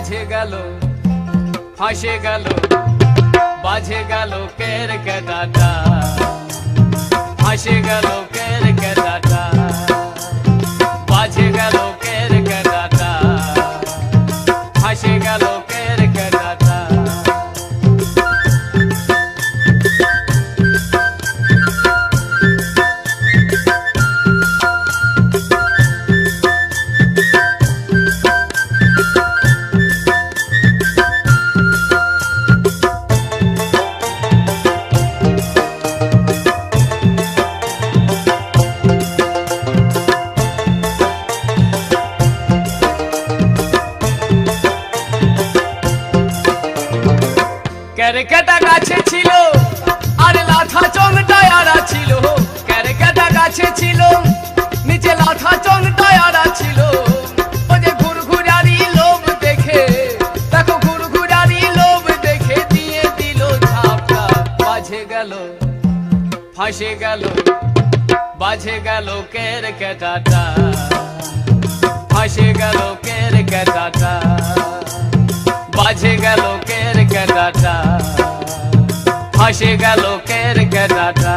বাজে গেল ফাঁসে গেল বাজে গেল কের কেদাটা ফাঁসে গেল কের কেদাটা বাজে গেল কের কেদাটা ফাঁসে গেল কের কেদাটা কেরকেটা গাছে ছিল আর লাঠা চংটায় আড়া ছিল কেরকেটা গাছে ছিল নিচে লাঠা চংটায় আড়া ছিল ও যে ঘুরঘুরারি লোভ দেখে দেখো ঘুরঘুরারি লোভ দেখে দিয়ে দিল ঝাপটা বাজে গেল ফাঁসে গেল বাজে গেল কেরকেটাটা ফাঁসে গেল কেরকেটাটা বাজে গেল কের কেদাটা ফাঁসে গেল কের কেদাটা